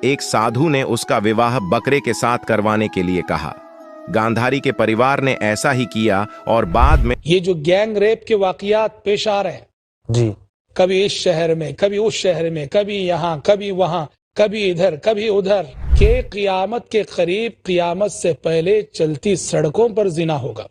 एक साधु ने उसका विवाह बकरे के साथ करवाने के लिए कहा। गांधारी के परिवार ने ऐसा ही किया और बाद में ये जो गैंग रेप के वाकयात पेश आ रहे हैं जी, कभी इस शहर में, कभी उस शहर में, कभी यहाँ, कभी वहां, कभी इधर, कभी उधर, के क़ियामत के करीब, क़ियामत से पहले चलती सड़कों पर जिना होगा।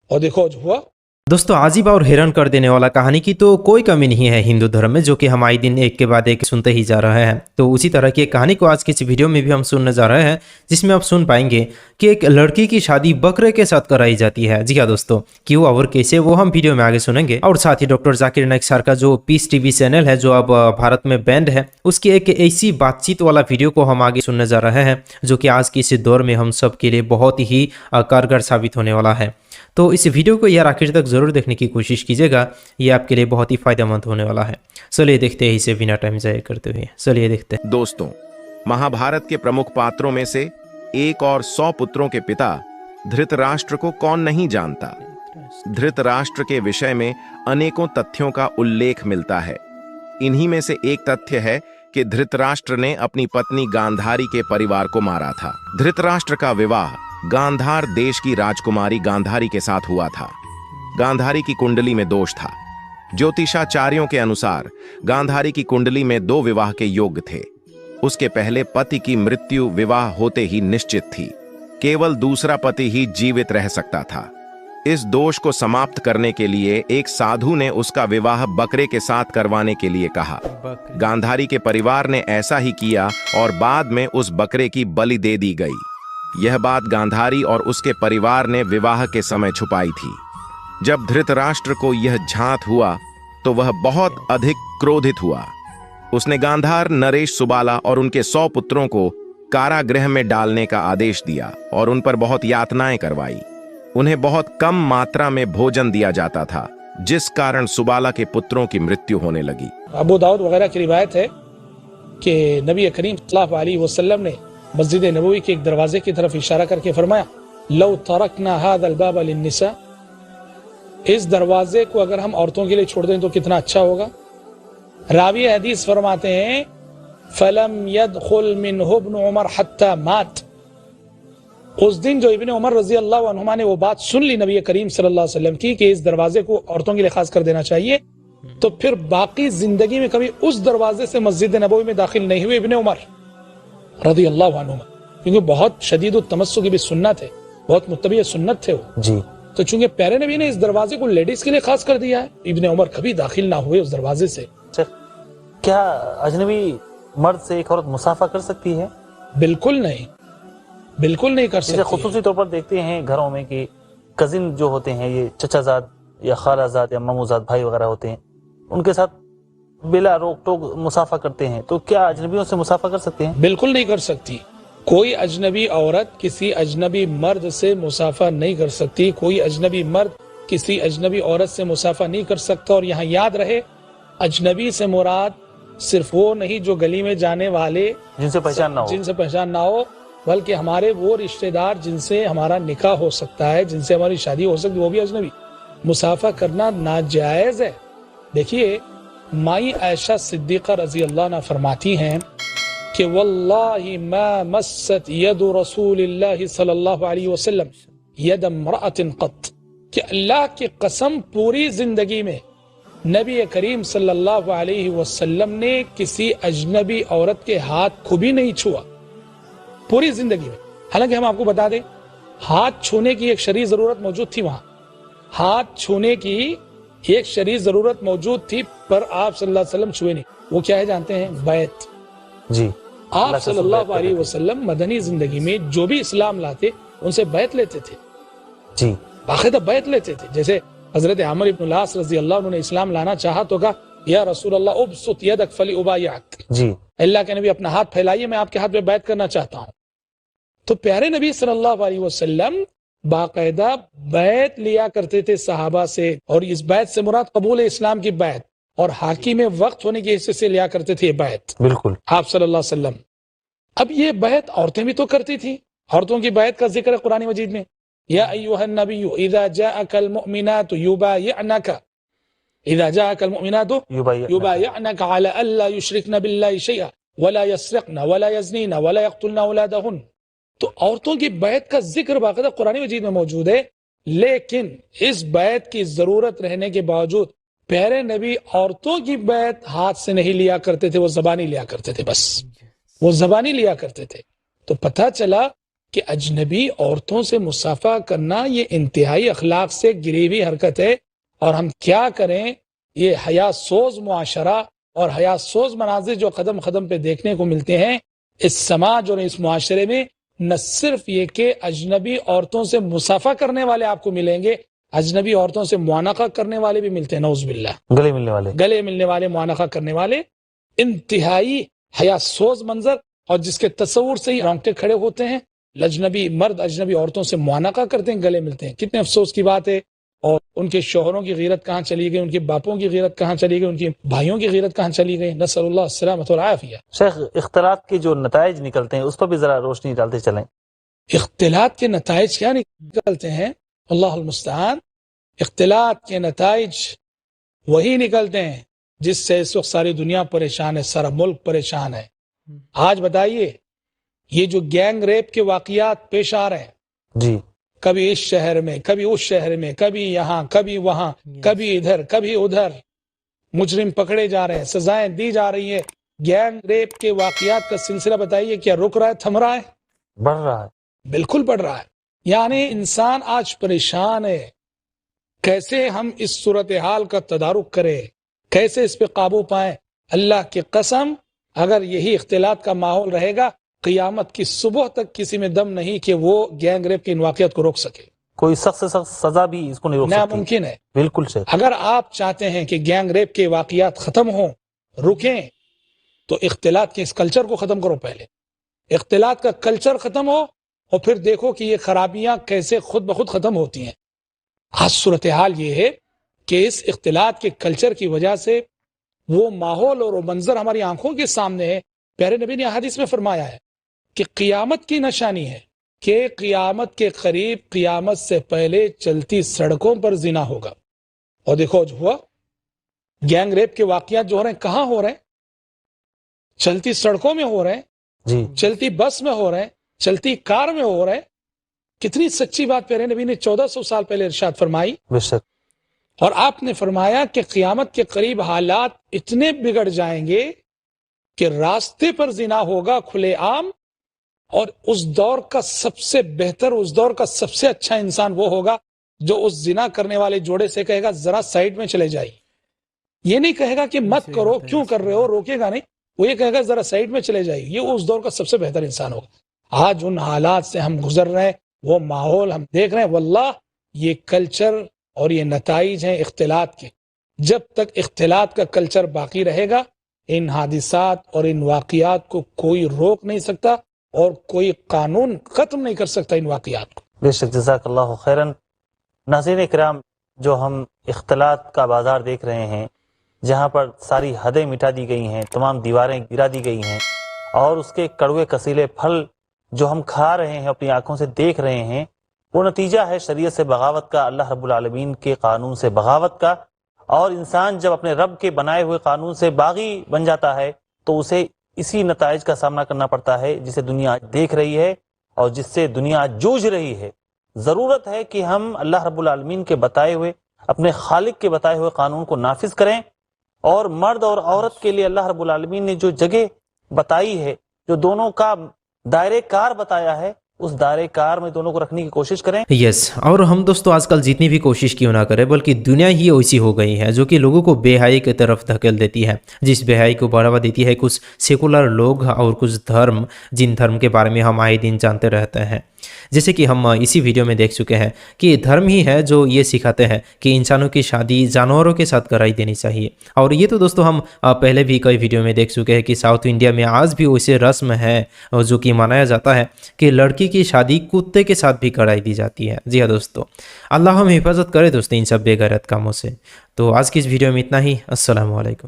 और देखो जो हुआ। दोस्तों अजीब और हैरान कर देने वाला कहानी की तो कोई कमी नहीं है हिंदू धर्म में, जो कि हम आए दिन एक के बाद एक सुनते ही जा रहे हैं। तो उसी तरह की एक कहानी को आज की इस वीडियो में भी हम सुनने जा रहे हैं, जिसमें आप सुन पाएंगे कि एक लड़की की शादी बकरे के साथ कराई जाती है। जी हाँ दोस्तों, क्यों और कैसे वो हम वीडियो में आगे सुनेंगे। और साथ ही डॉक्टर जाकिर नाइक सर का जो पीस टीवी चैनल है जो अब भारत में बैंड है, उसकी एक ऐसी बातचीत वाला वीडियो को हम आगे सुनने जा रहे हैं, जो कि आज की इस दौर में हम सब के लिए बहुत ही कारगर साबित होने वाला है। तो इस वीडियो को यार आखिर तक ज़रूर देखने की कोशिश कीजिएगा, ये आपके लिए बहुत ही फायदेमंद होने वाला है। चलिए देखते हैं इसे बिना टाइम ज़ाया करते हुए। चलिए देखते हैं। दोस्तों, महाभारत के प्रमुख पात्रों में से एक और 100 पुत्रों के पिता धृतराष्ट्र को कौन नहीं जानता। धृतराष्ट्र के विषय में अनेकों तथ्यों का उल्लेख मिलता है। इन्हीं में से एक तथ्य है कि धृतराष्ट्र ने अपनी पत्नी गांधारी के परिवार को मारा था। धृतराष्ट्र का विवाह गांधार देश की राजकुमारी गांधारी के साथ हुआ था। गांधारी की कुंडली में दोष था। ज्योतिषाचार्यों के अनुसार गांधारी की कुंडली में 2 विवाह के योग थे। उसके पहले पति की मृत्यु विवाह होते ही निश्चित थी। केवल दूसरा पति ही जीवित रह सकता था। इस दोष को समाप्त करने के लिए एक साधु ने उसका विवाह बकरे के साथ करवाने के लिए कहा। गांधारी के परिवार ने ऐसा ही किया और बाद में उस बकरे की बलि दे दी गई। यह बात गांधारी और उसके परिवार ने विवाह के समय छुपाई थी। जब धृतराष्ट्र को यह झांत हुआ तो वह बहुत अधिक क्रोधित हुआ। उसने गांधार, नरेश, सुबाला और उनके 100 पुत्रों को कारागृह में डालने का आदेश दिया और उन पर बहुत यातनाएं करवाई। उन्हें बहुत कम मात्रा में भोजन दिया जाता था, जिस कारण सुबाला के पुत्रों की मृत्यु होने लगी। अबू दाऊद वगैरह की रिवायत है कि नबी करीम सल्लल्लाहु अलैहि वसल्लम ने मस्जिद नबवी के एक दरवाजे की तरफ इशारा करके फरमाया, लौ तरकना हादल बाब लिन्निसा, इस दरवाजे को अगर हम औरतों के लिए छोड़ दें तो कितना अच्छा होगा। रावी हदीस फरमाते हैं, फलम यदखुल मिन्हु इब्न उमर हत्ता मात। उस दिन जो इब्न उमर रजी अल्लाह अन्हुमा ने वो बात सुन ली नबी करीम सल्लल्लाहु अलैहि वसल्लम की कि इस दरवाजे को औरतों के लिए खास कर देना चाहिए, तो फिर बाकी जिंदगी में कभी उस दरवाजे से मस्जिद नबवी में दाखिल नहीं हुए इब्न उमर रज़ी अल्लाह अन्हुमा, क्योंकि बहुत शदीद तमस्सुक भी सुन्नत है, बहुत मुत्तबी सुन्नत थे वो जी। तो चूंकि प्यारे नबी ने इस दरवाजे को लेडीज के लिए खास कर दिया है, इब्न उमर कभी दाखिल ना हुए उस दरवाजे से। क्या अजनबी मर्द से एक औरत मुसाफा कर सकती है? बिल्कुल नहीं, बिल्कुल नहीं कर सकती। खुसूसी तौर पर देखते हैं घरों में कि कजिन जो होते हैं, ये चचाजाद या खालाजाद या मामूजाद भाई वगैरह होते हैं, उनके साथ बिला रोक टोक मुसाफा करते हैं, तो क्या अजनबियों से मुसाफा कर सकते हैं? बिल्कुल नहीं कर सकती। कोई अजनबी औरत किसी अजनबी मर्द से मुसाफा नहीं कर सकती। कोई अजनबी मर्द किसी अजनबी औरत से मुसाफा नहीं कर सकता। और यहाँ याद रहे, अजनबी से मुराद सिर्फ वो नहीं जो गली में जाने वाले, जिनसे पहचान ना हो, बल्कि हमारे वो रिश्तेदार जिनसे हमारा निकाह हो सकता है, जिनसे हमारी शादी हो सकती है, वो भी अजनबी। मुसाफा करना नाजायज है। देखिए, माई आयशा सिद्दीक़ा रज़ी अल्लाह अन्हा फरमाती हैं कि वल्लाहि मा मस्सत यदु रसूलिल्लाहि सल्लल्लाहु अलैहि वसल्लम यद इम्रअतिन क़त, कि अल्लाह की कसम पूरी जिंदगी में नबी करीम सल्लल्लाहु अलैहि वसल्लम ने किसी अजनबी औरत के हाथ को भी नहीं छुआ पूरी जिंदगी में। हालांकि हम आपको बता दें, हाथ छूने की एक शरई जरूरत मौजूद थी। वहां हाथ छूने की एक शरई जरूरत मौजूद थी, पर आप सल्लल्लाहु अलैहि वसल्लम छुए नहीं। वो क्या है जानते हैं? बैत जी। आप सल्लल्लाहु अलैहि वसल्लम मदनी जिंदगी में जो भी इस्लाम लाते उनसे बैत लेते थे जी, बाकायदा बैत लेते थे। जैसे हजरत आमिर इब्न लास रजी अल्लाह, उन्होंने इस्लाम लाना चाहा तो कहा, या रसूल अल्लाह उबसुत यदक फली उबायअक जी, अल्लाह के नबी अपना हाथ फैलाइए, मैं आपके हाथ में बैत करना चाहता हूं। तो प्यारे नबी सल्लल्लाहु अलैहि वसल्लम बाकायदा बैत लिया करते थे सहाबा से, और इस बैत से मुराद कबूल इस्लाम की बैत और हाकिम वक्त होने के हिस्से से लिया करते थे बैत। बिल्कुल आप सल्लल्लाहु अलैहि वसल्लम। अब ये बैत औरतें भी तो करती थी। औरतों की बैत का जिक्र है कुरान मजीद में, या अय्युहन नबिय्यु इज़ा जाअकल मुमिनातु युबायिअनका, इज़ा जाअकल मुमिनातु युबायिअनका अला अल्ला युशरिकन बिल्लाहि शैअ वला यसरिक़ना वला यज़नीना वला यक़्तुलना औलादहुन। तो औरतों की बैत का जिक्र बाकायदा कुरान मजीद में मौजूद है, लेकिन इस बैत की जरूरत रहने के बावजूद प्यारे नबी औरतों की बैत हाथ से नहीं लिया करते थे, वो ज़बानी लिया करते थे, बस वो ज़बानी लिया करते थे। तो पता चला कि अजनबी औरतों से मुसाफा करना ये इंतहाई अखलाक से गिरी हुई हरकत है, और हम क्या करें, ये हया सोज मुआशरा और हया सोज मनाजिर जो कदम कदम पे देखने को मिलते हैं इस समाज और इस मुआशरे में, न सिर्फ ये कि अजनबी औरतों से मुसाफा करने वाले आपको मिलेंगे, अजनबी औरतों से मुआनका करने वाले भी मिलते हैं, नौज़ुबिल्लाह, गले मिलने वाले मुआनका करने वाले, इंतहाई हया सोज मंजर, और जिसके तस्वुर से ही रोंगटे खड़े होते हैं। अजनबी मर्द अजनबी औरतों से मुआनका करते हैं, गले मिलते हैं, कितने अफसोस की बात है। और उनके शोहरों की गीरत कहाँ चली गई, उनके बापों की गीरत कहाँ चली गई, उनके भाइयों की गीरत कहाँ चली गई। नसअल्लाह अस्सलामत वल आफिया। शेख, इख्तिलात के जो नताइज निकलते हैं उस पर भी जरा रोशनी डालते चलें। इख्तिलात के नताइज क्या निकलते हैं, अल्लाहुल मुस्तआन। इख्तिलात के नताइज वही निकलते हैं जिससे इस वक्त सारी दुनिया परेशान है, सारा मुल्क परेशान है। आज बताइए, ये जो गैंग रेप के वाकयात पेश आ रहे हैं जी, कभी इस शहर में, कभी उस शहर में, कभी यहाँ, कभी वहां, कभी इधर, कभी उधर, मुजरिम पकड़े जा रहे हैं, सजाएं दी जा रही है। गैंग रेप के वाकयात का सिलसिला बताइए क्या रुक रहा है, थम रहा है? बढ़ रहा है, बिल्कुल बढ़ रहा है। यानी इंसान आज परेशान है, कैसे हम इस सूरत हाल का तदारुक करें, कैसे इस पे काबू पाएं। अल्लाह की कसम, अगर यही इख्तिलात का माहौल रहेगा, क़ियामत की सुबह तक किसी में दम नहीं कि वो गैंग रेप के इन वाक़यात को रोक सके। कोई सख्त से सख्त सजा भी इसको नहीं रोक सकती। नामुमकिन है। बिल्कुल से। अगर आप चाहते हैं कि गैंग रेप के वाक़यात खत्म हों, रुकें, तो इख्तिलात के इस कल्चर को खत्म करो। पहले इख्तिलात का कल्चर खत्म हो, और फिर देखो कि ये खराबियां कैसे खुद ब खुद खत्म होती हैं। आज सूरत हाल ये है कि इस इख्तिलात के कल्चर की वजह से वो माहौल और वो मंजर हमारी आंखों के सामने है। प्यारे नबी ने हदीस में फरमाया है कि क़ियामत की निशानी है कि क़ियामत के करीब, क़ियामत से पहले चलती सड़कों पर जिना होगा। और देखो जो हुआ, गैंग रेप के वाकयात जो हो रहे हैं, कहाँ हो रहे हैं? चलती सड़कों में हो रहे हैं जी, चलती बस में हो रहे हैं, चलती कार में हो रहे हैं। कितनी सच्ची बात प्यारे नबी ने 1400 साल पहले इरशाद फरमाई। बेशक। और आपने फरमाया कि क़ियामत के करीब हालात इतने बिगड़ जाएंगे कि रास्ते पर जिना होगा खुले आम, और उस दौर का सबसे बेहतर, उस दौर का सबसे अच्छा इंसान वो होगा जो उस जिना करने वाले जोड़े से कहेगा जरा साइड में चले जाइए। ये नहीं कहेगा कि मत करो, क्यों कर रहे हो, रोकेगा नहीं, वो ये कहेगा जरा साइड में चले जाइए। ये उस दौर का सबसे बेहतर इंसान होगा। आज उन हालात से हम गुजर रहे हैं, वो माहौल हम देख रहे हैं। वल्लाह ये कल्चर और ये नताइज हैं इख्तिलात के। जब तक इख्तिलात का कल्चर बाकी रहेगा, इन हादिसात और इन वाक़यात को कोई रोक नहीं सकता, और कोई कानून खत्म नहीं कर सकता इन वाक़यात को। बेशक, जज़ाकल्लाहु खैरन। नाज़रीन इकराम, जो हम इख्तिलात का बाजार देख रहे हैं, जहाँ पर सारी हदें मिटा दी गई हैं, तमाम दीवारें गिरा दी गई हैं, और उसके कड़वे कसीले फल जो हम खा रहे हैं, अपनी आंखों से देख रहे हैं, वो नतीजा है शरीयत से बगावत का, अल्लाह रब्बुल आलमीन के कानून से बगावत का। और इंसान जब अपने रब के बनाए हुए कानून से बागी बन जाता है तो उसे इसी नताइज का सामना करना पड़ता है जिसे दुनिया आज देख रही है और जिससे दुनिया आज जूझ रही है। ज़रूरत है कि हम अल्लाह रब्बुल आलमीन के बताए हुए, अपने खालिक के बताए हुए कानून को नाफिज करें, और मर्द और औरत के लिए अल्लाह रब्बुल आलमीन ने जो जगह बताई है, जो दोनों का दायरे कार बताया है, उस दायरे कार में दोनों को रखने की कोशिश करें। यस, और हम दोस्तों आजकल जितनी भी कोशिश क्यों ना करें, बल्कि दुनिया ही वैसी हो गई है जो कि लोगों को बेहाई की तरफ धकेल देती है, जिस बेहाई को बढ़ावा देती है कुछ सेकुलर लोग और कुछ धर्म, जिन धर्म के बारे में हम आए दिन जानते रहते हैं। जैसे कि हम इसी वीडियो में देख चुके हैं कि धर्म ही है जो ये सिखाते हैं कि इंसानों की शादी जानवरों के साथ कराई देनी चाहिए। और ये तो दोस्तों हम पहले भी कई वीडियो में देख चुके हैं कि साउथ इंडिया में आज भी वैसे रस्म है जो कि मनाया जाता है कि लड़की की शादी कुत्ते के साथ भी कराई दी जाती है। जी हाँ दोस्तों, अल्लाह हम हिफाजत करे दोस्तों इन सब बेगैरत कामों से। तो आज की इस वीडियो में इतना ही। अस्सलाम वालेकुम।